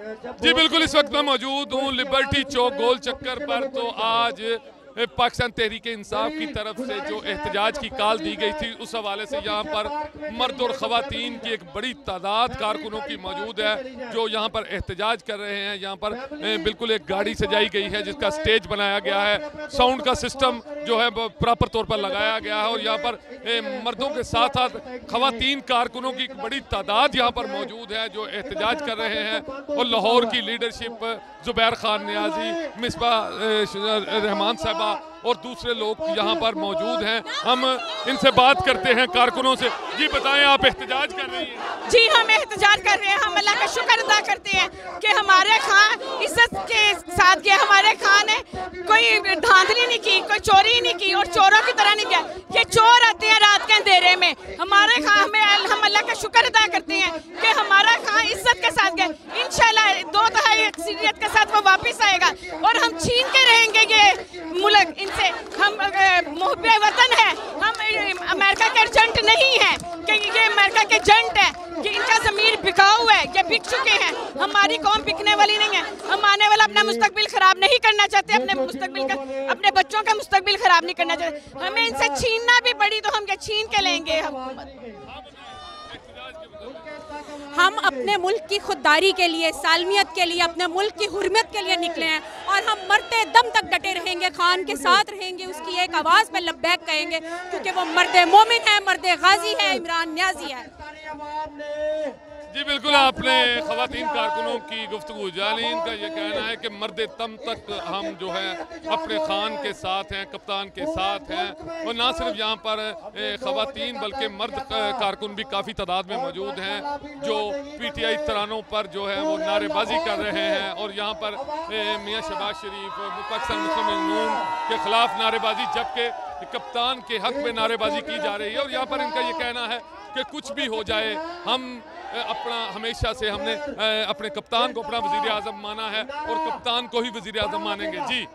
जी बिल्कुल, इस वक्त मैं मौजूद हूँ लिबर्टी चौक गोल चक्कर पर। तो आज पाकिस्तान तहरीक इंसाफ की तरफ से जो एहतजाज की कॉल दी गई थी, उस हवाले से यहाँ पर मर्द और ख़वातीन की एक बड़ी तादाद कारकुनों की मौजूद है जो यहाँ पर एहतजाज कर रहे हैं। यहाँ पर बिल्कुल एक गाड़ी सजाई गई है जिसका स्टेज बनाया गया है, साउंड का सिस्टम जो है प्रॉपर तौर पर लगाया गया है और यहाँ पर मर्दों के साथ साथ ख़वातीन कारकुनों की एक बड़ी तादाद यहाँ पर मौजूद है जो एहतजाज कर रहे हैं। और लाहौर की लीडरशिप ज़ुबैर खान नियाजी, मिसबा रहमान साहब और दूसरे लोग यहाँ पर मौजूद हैं। हम इनसे बात करते हैं कारकुनों से। जी बताएं, आप एहतजाज कर रही हैं? जी हम एहतजाज कर रहे हैं। हम अल्लाह का शुक्र अदा करते हैं कि हमारे खान इज्जत के साथ गया। हमारे खान ने कोई धांधली नहीं की, कोई चोरी नहीं की और चोरों की तरह नहीं किया। ये चोर आते हैं रात के अंधेरे में। हमारे खान में हम अल्लाह का शुक्र अदा करते हैं कि हमारा खान इज्जत के साथ गया। इंशाल्लाह 2 दहाई अक्सरियत के साथ वो वापस आएगा और हम छीन के रहेंगे ये मुल्क इनसे। हम मुहब्बे वतन है, हम अमेरिका के एजेंट नहीं है कि ये अमेरिका के एजेंट है कि इनका ज़मीर बिकाऊ है, ये बिक चुके हैं। हमारी कौम बिकने वाली नहीं है। हम आने वाला अपना मुस्तकबिल खराब नहीं करना चाहते, अपने मुस्तकबिल का, अपने बच्चों का मुस्तकबिल खराब नहीं करना चाहते। हमें इनसे छीनना भी पड़ी तो हम क्या छीन के लेंगे। हम अपने मुल्क की खुददारी के लिए, सालमियत के लिए, अपने मुल्क की हुर्मत के लिए निकले हैं और हम मरते दम तक डटे रहेंगे, खान के साथ रहेंगे, उसकी एक आवाज़ में लब्बैक कहेंगे क्योंकि वो मर्द मोमिन है, मर्द गाजी है, इमरान न्याजी है। जी बिल्कुल, आपने ख़वातीन कारकुनों की गुफ्तगू जानी। इनका ये कहना है कि मर्द तम तक हम जो है अपने खान के साथ हैं, कप्तान के साथ हैं। और ना सिर्फ यहाँ पर ख़वातीन बल्कि मर्द कारकुन भी काफ़ी तादाद में मौजूद हैं जो PTI तरानों पर जो है वो नारेबाजी कर रहे हैं। और यहाँ पर मियाँ शहबाज शरीफ पाकिस्तान मुस्लिम लीग नून के ख़िलाफ़ नारेबाजी, जबकि कप्तान के हक़ में नारेबाजी की जा रही है। और यहाँ पर इनका ये कहना है कि कुछ भी हो जाए, हम अपना हमेशा से हमने अपने कप्तान को अपना वज़ीर आज़म माना है और कप्तान को ही वज़ीर आज़म मानेंगे। जी